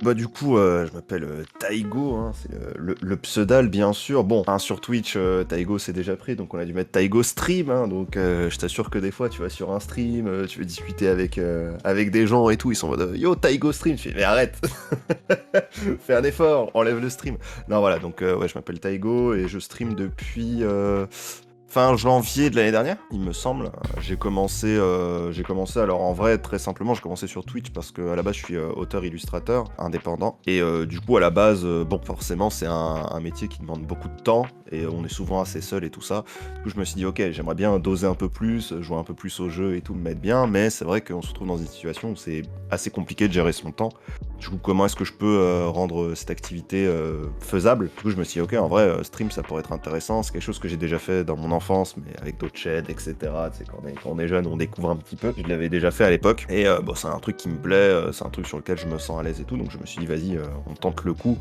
Bah du coup, je m'appelle Taigo, hein, c'est le pseudal bien sûr. Bon, hein, sur Twitch, Taigo c'est déjà pris, donc on a dû mettre Taigo Stream. Hein, donc je t'assure que des fois, tu vas sur un stream, tu veux discuter avec des gens et tout, ils sont en mode Yo Taigo Stream. Tu fais mais arrête, fais un effort, enlève le stream. Non voilà, donc ouais, je m'appelle Taigo et je stream depuis fin janvier de l'année dernière, il me semble. J'ai commencé alors en vrai très simplement, j'ai commencé sur Twitch parce que à la base je suis auteur-illustrateur indépendant et du coup à la base bon forcément c'est un métier qui demande beaucoup de temps et on est souvent assez seul et tout ça. Du coup je me suis dit ok, j'aimerais bien doser un peu plus, jouer un peu plus au jeu et tout, me mettre bien, mais c'est vrai qu'on se retrouve dans une situation où c'est assez compliqué de gérer son temps. Du coup, comment est-ce que je peux rendre cette activité faisable? Du coup, je me suis dit, ok, en vrai, stream, ça pourrait être intéressant. C'est quelque chose que j'ai déjà fait dans mon enfance, mais avec d'autres chaînes, etc. Tu sais, quand on est jeune, on découvre un petit peu. Je l'avais déjà fait à l'époque. Et bon, c'est un truc qui me plaît, c'est un truc sur lequel je me sens à l'aise et tout. Donc, je me suis dit, vas-y, on tente le coup.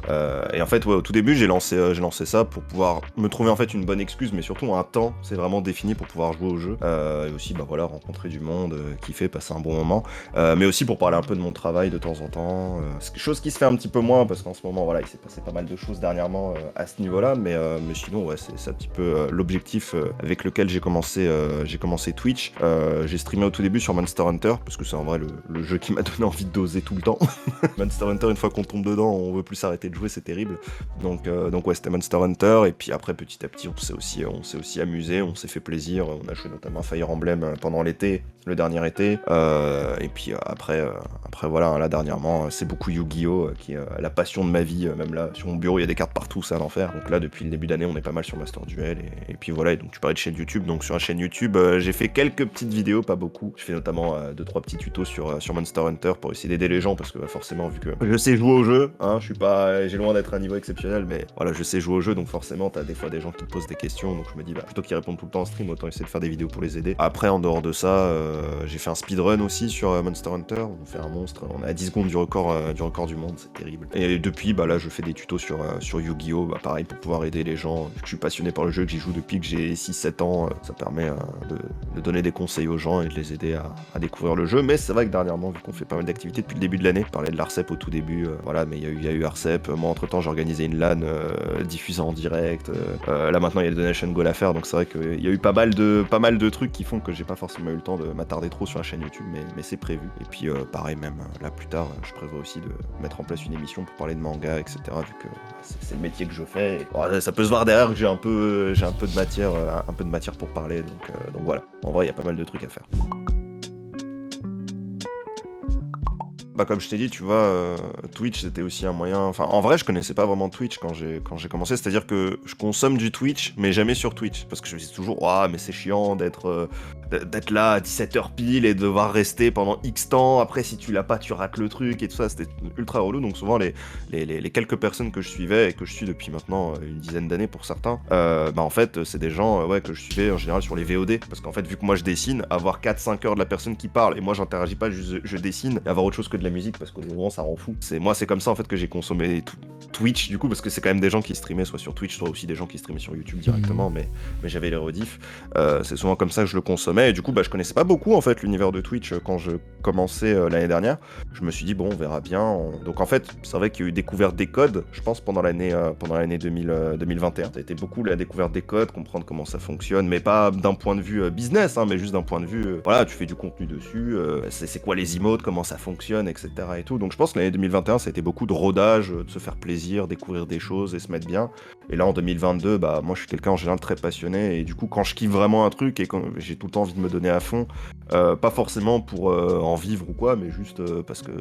Et en fait, ouais, au tout début, j'ai lancé ça pour pouvoir me trouver en fait une bonne excuse, mais surtout un temps, c'est vraiment défini pour pouvoir jouer au jeu. Et aussi, bah voilà, rencontrer du monde, kiffer, passer un bon moment. Mais aussi pour parler un peu de mon travail de temps en temps. C'est quelque chose qui se fait un petit peu moins parce qu'en ce moment, voilà, il s'est passé pas mal de choses dernièrement à ce niveau-là. Mais sinon, ouais, c'est un petit peu l'objectif avec lequel j'ai commencé Twitch. J'ai streamé au tout début sur Monster Hunter parce que c'est en vrai le jeu qui m'a donné envie de doser tout le temps. Monster Hunter, une fois qu'on tombe dedans, on veut plus s'arrêter de jouer, c'est terrible. Donc ouais, c'était Monster Hunter. Et puis après, petit à petit, on s'est aussi amusé, on s'est fait plaisir. On a joué notamment à Fire Emblem pendant l'été, le dernier été. Et puis après voilà, hein, là dernièrement, c'est beaucoup Yu-Gi-Oh! Qui est la passion de ma vie. Même là, sur mon bureau, il y a des cartes partout, c'est un enfer. Donc là, depuis le début d'année, on est pas mal sur Master Duel. Et puis voilà, et donc tu parlais de chaîne YouTube. Donc sur la chaîne YouTube, j'ai fait quelques petites vidéos, pas beaucoup. Je fais notamment 2-3 petits tutos sur Monster Hunter pour essayer d'aider les gens parce que forcément, vu que je sais jouer au jeu, hein, j'ai loin d'être un niveau exceptionnel, mais voilà, je sais jouer au jeu, donc forcément, t'as des fois des gens qui te posent des questions. Donc je me dis, bah, plutôt qu'ils répondent tout le temps en stream, autant essayer de faire des vidéos pour les aider. Après, en dehors de ça, j'ai fait un speedrun aussi sur Monster Hunter. On fait un monstre, on est à 10 secondes du record du monde, c'est terrible. Et depuis, bah là, je fais des tutos sur Yu-Gi-Oh! Bah pareil, pour pouvoir aider les gens. Vu que je suis passionné par le jeu, que j'y joue depuis que j'ai 6-7 ans, ça permet de donner des conseils aux gens et de les aider à découvrir le jeu. Mais c'est vrai que dernièrement, vu qu'on fait pas mal d'activités depuis le début de l'année, on parlait de l'ARCEP au tout début, voilà, mais il y a eu ARCEP. Moi, entre temps, j'ai organisé une LAN diffusée en direct. Là, maintenant, il y a le Donation Goal à faire, donc c'est vrai qu'il y a eu pas mal de trucs qui font que j'ai pas forcément eu le temps de m'attarder trop sur la chaîne YouTube, mais c'est prévu. Et puis, pareil, même là plus tard, je prévois aussi de mettre en place une émission pour parler de manga, etc. Vu que c'est le métier que je fais. Et, bon, ça peut se voir derrière que j'ai un peu de matière pour parler. Donc voilà. En vrai, il y a pas mal de trucs à faire. Bah comme je t'ai dit, tu vois, Twitch c'était aussi un moyen. Enfin, en vrai, je connaissais pas vraiment Twitch quand j'ai commencé. C'est-à-dire que je consomme du Twitch, mais jamais sur Twitch, parce que je me dis toujours, ah mais c'est chiant d'être là à 17h pile et de devoir rester pendant X temps. Après, si tu l'as pas, tu rates le truc et tout ça. C'était ultra relou. Donc souvent les quelques personnes que je suivais et que je suis depuis maintenant une dizaine d'années pour certains, bah en fait c'est des gens ouais que je suivais en général sur les VOD, parce qu'en fait vu que moi je dessine, avoir 4-5 heures de la personne qui parle et moi j'interagis pas, juste je dessine, et avoir autre chose que de la musique parce qu'au bout d'un moment ça rend fou. C'est comme ça en fait que j'ai consommé Twitch du coup, parce que c'est quand même des gens qui streamaient soit sur Twitch, soit aussi des gens qui streamaient sur YouTube directement, mais j'avais les rediffs. C'est souvent comme ça que je le consommais, et du coup bah je connaissais pas beaucoup en fait l'univers de Twitch quand je commençais l'année dernière. Je me suis dit bon, on verra bien. Donc en fait c'est vrai qu'il y a eu découverte des codes, je pense pendant l'année 2021. Ça a été beaucoup la découverte des codes, comprendre comment ça fonctionne, mais pas d'un point de vue business, hein, mais juste d'un point de vue voilà, tu fais du contenu dessus, c'est quoi les emotes, comment ça fonctionne, etc. et tout. Donc je pense que l'année 2021 ça a été beaucoup de rodage, de se faire plaisir, découvrir des choses et se mettre bien. Et là en 2022, bah moi je suis quelqu'un en général très passionné, et du coup quand je kiffe vraiment un truc et quand j'ai tout le temps envie de me donner à fond, pas forcément pour en vivre ou quoi, mais juste parce que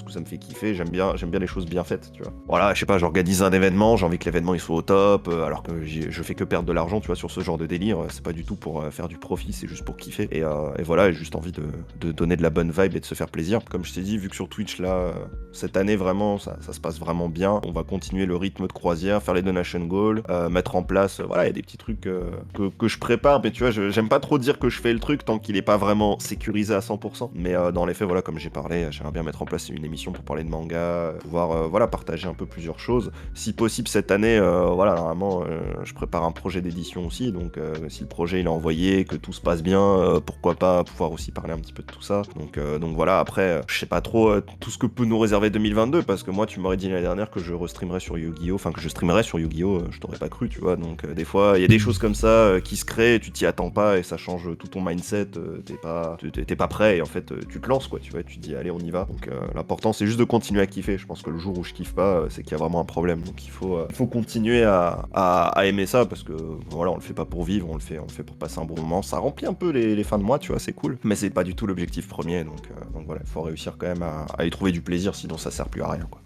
ça me fait kiffer, j'aime bien les choses bien faites, tu vois. Voilà, je sais pas, j'organise un événement, j'ai envie que l'événement il soit au top, alors que je fais que perdre de l'argent, tu vois, sur ce genre de délire, c'est pas du tout pour faire du profit, c'est juste pour kiffer. Et voilà, j'ai juste envie de donner de la bonne vibe et de se faire plaisir. Comme je t'ai dit, vu que sur Twitch là, cette année vraiment, ça se passe vraiment bien, on va continuer le rythme de croisière, faire les donation goals, mettre en place, voilà, il y a des petits trucs que je prépare, mais tu vois, j'aime pas trop dire que je fais le truc tant qu'il est pas vraiment forcément sécurisé à 100%. Mais dans les faits, voilà, comme j'ai parlé, j'aimerais bien mettre en place une émission pour parler de manga, pouvoir voilà, partager un peu plusieurs choses. Si possible, cette année, voilà, normalement, je prépare un projet d'édition aussi. Donc, si le projet il est envoyé, que tout se passe bien, pourquoi pas pouvoir aussi parler un petit peu de tout ça. Donc voilà, après, je sais pas trop tout ce que peut nous réserver 2022, parce que moi, tu m'aurais dit l'année dernière que je restreamerais sur Yu-Gi-Oh! Enfin, que je streamerais sur Yu-Gi-Oh! Je t'aurais pas cru, tu vois. Donc, des fois, il y a des choses comme ça qui se créent, tu t'y attends pas et ça change tout ton mindset. T'es pas prêt et en fait, tu te lances, quoi, tu vois. Tu te dis, allez, on y va. Donc, l'important, c'est juste de continuer à kiffer. Je pense que le jour où je kiffe pas, c'est qu'il y a vraiment un problème. Donc, il faut continuer à aimer ça parce que, voilà, on le fait pas pour vivre, on le fait pour passer un bon moment. Ça remplit un peu les fins de mois, tu vois, c'est cool. Mais c'est pas du tout l'objectif premier. Donc voilà, il faut réussir quand même à y trouver du plaisir, sinon ça sert plus à rien, quoi.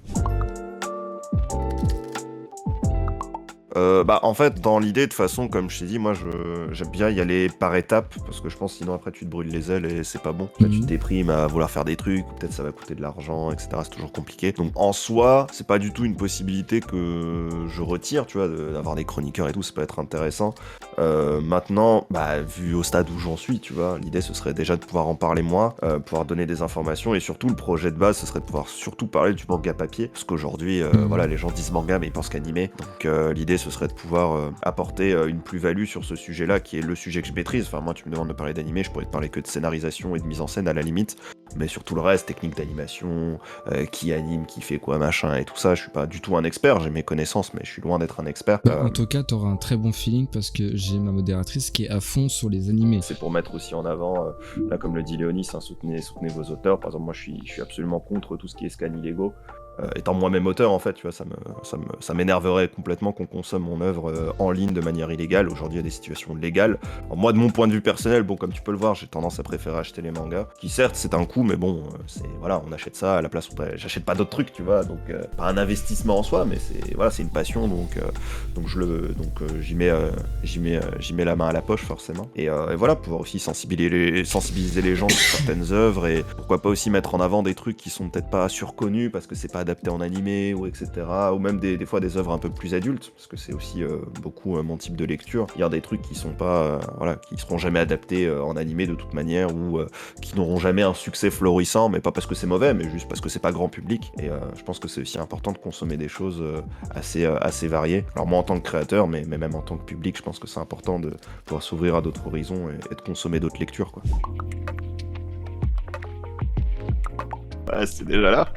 Bah en fait dans l'idée de toute façon comme je t'ai dit moi j'aime bien y aller par étapes parce que je pense sinon après tu te brûles les ailes et c'est pas bon. Là tu te déprimes à vouloir faire des trucs ou peut-être ça va coûter de l'argent etc, c'est toujours compliqué. Donc en soi c'est pas du tout une possibilité que je retire, tu vois, d'avoir des chroniqueurs et tout, ça peut être intéressant. Maintenant bah vu au stade où j'en suis, tu vois, l'idée ce serait déjà de pouvoir en parler moi, pouvoir donner des informations et surtout le projet de base ce serait de pouvoir surtout parler du manga papier parce qu'aujourd'hui voilà les gens disent manga mais ils pensent qu'animé. Donc l'idée ce serait de pouvoir apporter une plus-value sur ce sujet-là, qui est le sujet que je maîtrise. Enfin, moi, tu me demandes de parler d'animé, je pourrais te parler que de scénarisation et de mise en scène à la limite, mais sur tout le reste, technique d'animation, qui anime, qui fait quoi, machin, et tout ça, je suis pas du tout un expert, j'ai mes connaissances, mais je suis loin d'être un expert. En tout cas, t'auras un très bon feeling parce que j'ai ma modératrice qui est à fond sur les animés. C'est pour mettre aussi en avant, là, comme le dit Léonis, hein, soutenez vos auteurs. Par exemple, moi, je suis absolument contre tout ce qui est scan illégaux. Étant moi-même auteur, en fait, tu vois, ça m'énerverait complètement qu'on consomme mon œuvre en ligne de manière illégale. Aujourd'hui, il y a des situations légales. Alors, moi, de mon point de vue personnel, bon, comme tu peux le voir, j'ai tendance à préférer acheter les mangas, qui certes, c'est un coût, mais bon, voilà, on achète ça à la place où j'achète pas d'autres trucs, tu vois, donc pas un investissement en soi, mais c'est une passion, donc j'y mets la main à la poche forcément. Et voilà, pouvoir aussi sensibiliser les gens sur certaines œuvres et pourquoi pas aussi mettre en avant des trucs qui sont peut-être pas surconnus parce que c'est pas adapté en animé ou etc. Ou même des fois des œuvres un peu plus adultes parce que c'est aussi beaucoup mon type de lecture. Il y a des trucs qui sont pas voilà, qui seront jamais adaptés en animé de toute manière ou qui n'auront jamais un succès florissant, mais pas parce que c'est mauvais, mais juste parce que c'est pas grand public. Et je pense que c'est aussi important de consommer des choses assez variées. Alors moi en tant que créateur, mais même en tant que public, je pense que c'est important de pouvoir s'ouvrir à d'autres horizons et de consommer d'autres lectures, quoi. Ouais, c'est déjà là.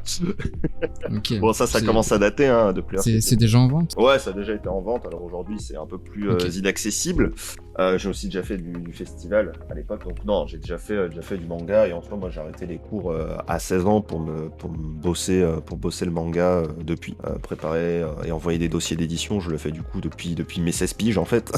Okay. Bon, ça commence à dater, hein, de plus. C'est déjà en vente? Ouais, ça a déjà été en vente. Alors aujourd'hui, c'est un peu plus inaccessible. J'ai aussi déjà fait du festival à l'époque. Donc non, j'ai déjà fait du manga. Et en soi, moi, j'ai arrêté les cours à 16 ans pour bosser le manga depuis. Préparer et envoyer des dossiers d'édition. Je le fais du coup depuis mes 16 piges, en fait.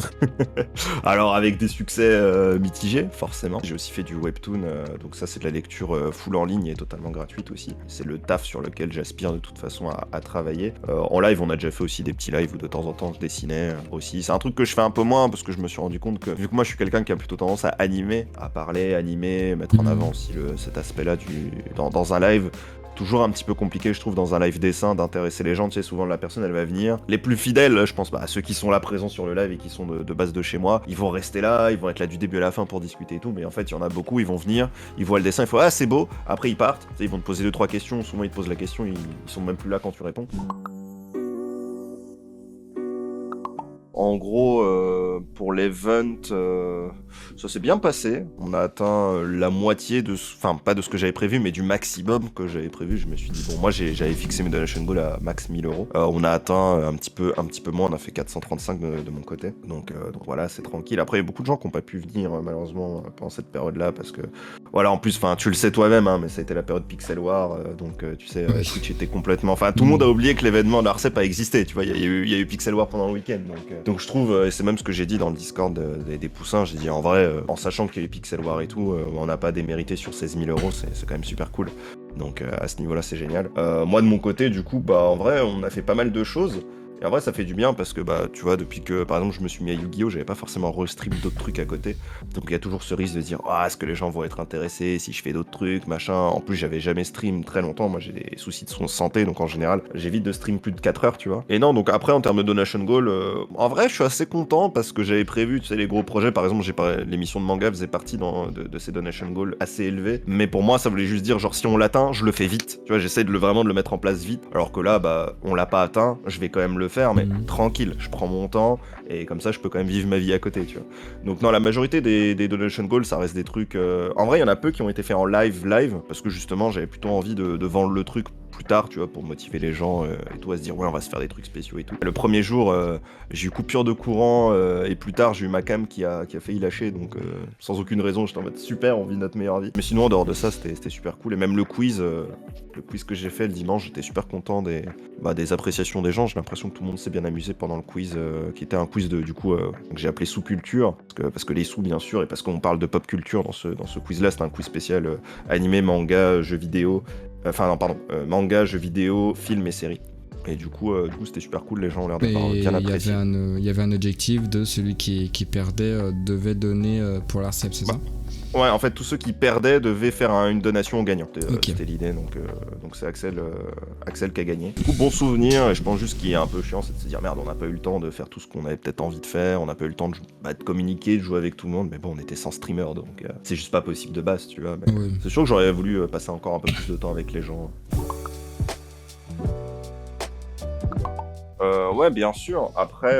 Alors, avec des succès mitigés, forcément. J'ai aussi fait du webtoon. Donc ça, c'est de la lecture full en ligne et totalement gratuite aussi. C'est le taf sur lequel j'aspire de toute façon à travailler. En live, on a déjà fait aussi des petits lives où de temps en temps je dessinais aussi. C'est un truc que je fais un peu moins parce que je me suis rendu compte que vu que moi je suis quelqu'un qui a plutôt tendance à animer, à parler, animer, mettre en avant aussi cet aspect-là dans un live. Toujours un petit peu compliqué, je trouve, dans un live dessin, d'intéresser les gens. Tu sais, souvent la personne, elle va venir. Les plus fidèles, je pense, ceux qui sont là présents sur le live et qui sont de base de chez moi, ils vont rester là, ils vont être là du début à la fin pour discuter et tout. Mais en fait, il y en a beaucoup, ils vont venir, ils voient le dessin, ils font ah c'est beau. Après ils partent, tu sais, ils vont te poser 2-3 questions. Souvent ils te posent la question, ils sont même plus là quand tu réponds. En gros, pour l'event, ça s'est bien passé. On a atteint la moitié enfin pas de ce que j'avais prévu, mais du maximum que j'avais prévu. Je me suis dit, bon, moi j'avais fixé mes donation goals à max 1000 euros. On a atteint un petit peu moins, on a fait 435 de mon côté. Donc voilà, c'est tranquille. Après, il y a beaucoup de gens qui n'ont pas pu venir, malheureusement, pendant cette période-là, parce que, voilà, en plus, enfin, tu le sais toi-même, hein, mais ça a été la période Pixel War, donc tu sais, Twitch était complètement. Enfin, tout le monde a oublié que l'événement de la RCEP a existé, tu vois, il y a eu Pixel War pendant le week-end, donc je trouve, et c'est même ce que j'ai dit dans le Discord des poussins, j'ai dit en vrai, en sachant qu'il y a eu Pixel War et tout, on n'a pas démérité sur 16 000 euros, c'est quand même super cool. Donc à ce niveau-là, c'est génial. Moi de mon côté, du coup, bah en vrai, on a fait pas mal de choses. Et en vrai, ça fait du bien parce que, bah, tu vois, depuis que, par exemple, je me suis mis à Yu-Gi-Oh, j'avais pas forcément restream d'autres trucs à côté. Donc, il y a toujours ce risque de dire, ah, est-ce que les gens vont être intéressés si je fais d'autres trucs, machin. En plus, j'avais jamais stream très longtemps. Moi, j'ai des soucis de santé, donc en général, j'évite de stream plus de 4 heures, tu vois. Et non, donc après, en termes de donation goal, en vrai, je suis assez content parce que j'avais prévu, tu sais, les gros projets. Par exemple, l'émission de manga faisait partie de ces donation goals assez élevés. Mais pour moi, ça voulait juste dire, genre, si on l'atteint, je le fais vite. Tu vois, j'essaie vraiment de le mettre en place vite. Alors que là, bah, on l'a pas atteint, je vais quand même le faire, mais tranquille, je prends mon temps et comme ça, je peux quand même vivre ma vie à côté, tu vois. Donc non, la majorité des donation goals, ça reste des trucs. En vrai, il y en a peu qui ont été faits en live, parce que justement, j'avais plutôt envie de vendre le truc plus tard, tu vois, pour motiver les gens et tout à se dire ouais, on va se faire des trucs spéciaux et tout. Le premier jour, j'ai eu coupure de courant et plus tard, j'ai eu ma cam qui a failli lâcher, donc sans aucune raison, j'étais en mode super, on vit notre meilleure vie. Mais sinon, en dehors de ça, c'était super cool. Et même le quiz que j'ai fait le dimanche, j'étais super content des appréciations des gens. J'ai l'impression que tout le monde s'est bien amusé pendant le quiz, qui était un quiz que j'ai appelé sous-culture, parce que les sous, bien sûr, et parce qu'on parle de pop culture dans ce quiz-là, c'était un quiz spécial animé, manga, jeux vidéo. Enfin non, pardon, manga, jeux vidéo, films et séries. Et du coup, c'était super cool, les gens ont l'air d'avoir bien apprécié. Il y avait un objectif de celui qui perdait devait donner pour l'ARCEP, c'est ça ? Ouais, en fait, tous ceux qui perdaient devaient faire une donation au gagnant. Okay. C'était l'idée, donc c'est Axel qui a gagné. Du coup, bon souvenir, et je pense juste qu'il est un peu chiant, c'est de se dire merde, on n'a pas eu le temps de faire tout ce qu'on avait peut-être envie de faire, on n'a pas eu le temps de communiquer, de jouer avec tout le monde, mais bon, on était sans streamer, donc c'est juste pas possible de base, tu vois. Mais oui. C'est sûr que j'aurais voulu passer encore un peu plus de temps avec les gens. Ouais, bien sûr. Après,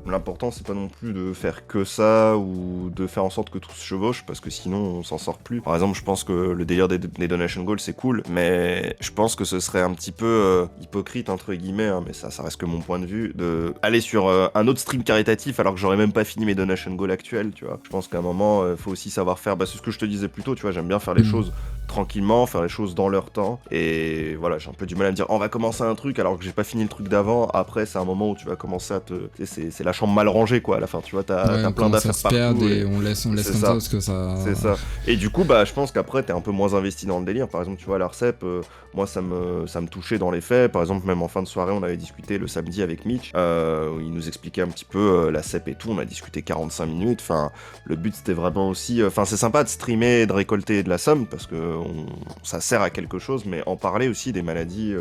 l'important, c'est pas non plus de faire que ça ou de faire en sorte que tout se chevauche, parce que sinon, on s'en sort plus. Par exemple, je pense que le délire des donation goals, c'est cool, mais je pense que ce serait un petit peu hypocrite, entre guillemets, hein, mais ça reste que mon point de vue, de aller sur un autre stream caritatif alors que j'aurais même pas fini mes donation goals actuels, tu vois. Je pense qu'à un moment, faut aussi savoir faire, c'est ce que je te disais plus tôt, tu vois, j'aime bien faire les choses tranquillement, faire les choses dans leur temps, et voilà, j'ai un peu du mal à me dire, on va commencer un truc alors que j'ai pas fini le truc d'avant. Après, c'est un moment où tu vas commencer à c'est la chambre mal rangée, quoi, à la fin, tu vois, t'as plein d'affaires partout. Et on laisse comme ça parce que ça... C'est ça. Et du coup, je pense qu'après, t'es un peu moins investi dans le délire. Par exemple, tu vois, l'ARCEP, moi, ça me touchait dans les faits. Par exemple, même en fin de soirée, on avait discuté le samedi avec Mitch, où il nous expliquait un petit peu la CEP et tout. On a discuté 45 minutes. Enfin, le but, c'était vraiment aussi... Enfin, c'est sympa de streamer et de récolter de la somme, parce que ça sert à quelque chose, mais en parler aussi des maladies,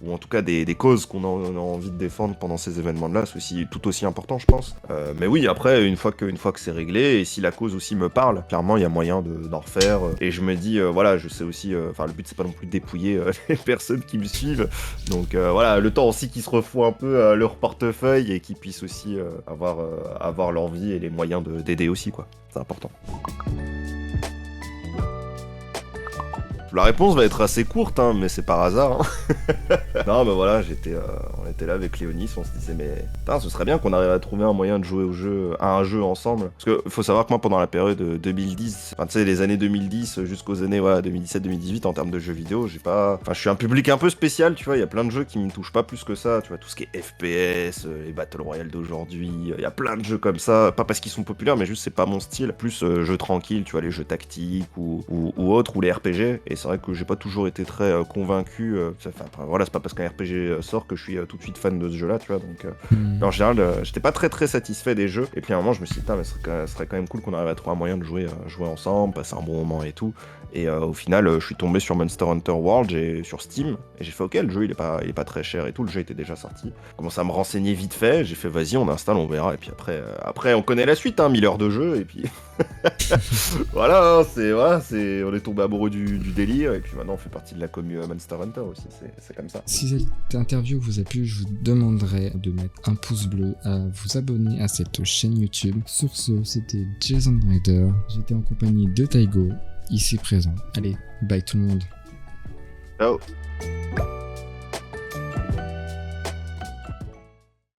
ou en tout cas des causes qu'on a envie de défendre pendant ces événements-là, c'est aussi tout aussi important, je pense. Mais oui, après, une fois que c'est réglé, et si la cause aussi me parle, clairement, il y a moyen d'en refaire. Et je me dis, voilà, je sais aussi, le but, c'est pas non plus de dépouiller les personnes qui me suivent. Donc voilà, le temps aussi qu'ils se refouent un peu leur portefeuille et qu'ils puissent aussi avoir leur vie et les moyens d'aider aussi, quoi. C'est important. La réponse va être assez courte, hein, mais c'est par hasard. Hein. Non, mais voilà, on était là avec Léonis, on se disait, mais putain, ce serait bien qu'on arrive à trouver un moyen de jouer à un jeu ensemble. Parce que faut savoir que moi, pendant la période 2010, enfin, tu sais, les années 2010 jusqu'aux années 2017-2018, en termes de jeux vidéo, je suis un public un peu spécial, tu vois, il y a plein de jeux qui me touchent pas plus que ça, tu vois, tout ce qui est FPS, les Battle Royale d'aujourd'hui, il y a plein de jeux comme ça, pas parce qu'ils sont populaires, mais juste c'est pas mon style. Plus jeux tranquilles, tu vois, les jeux tactiques ou autres, ou les RPG, et c'est vrai que j'ai pas toujours été très convaincu. Voilà, c'est pas parce qu'un RPG sort que je suis tout de suite fan de ce jeu-là, tu vois. Donc, en général, j'étais pas très très satisfait des jeux. Et puis à un moment, je me suis dit, mais ce serait quand même cool qu'on arrive à trouver un moyen de jouer ensemble, passer un bon moment et tout. Et au final, je suis tombé sur Monster Hunter World sur Steam, et j'ai fait ok, le jeu il est pas très cher et tout, le jeu était déjà sorti. J'ai commencé à me renseigner vite fait, j'ai fait vas-y, on installe, on verra, et puis après on connaît la suite, hein, 1000 heures de jeu, et puis voilà, on est tombé amoureux du délire, et puis maintenant on fait partie de la commu Monster Hunter aussi, c'est comme ça. Si cette interview vous a plu, je vous demanderai de mettre un pouce bleu, à vous abonner à cette chaîne YouTube. Sur ce, c'était Jason Ryder, j'étais en compagnie de Taigo, ici présent. Allez, bye tout le monde. Ciao.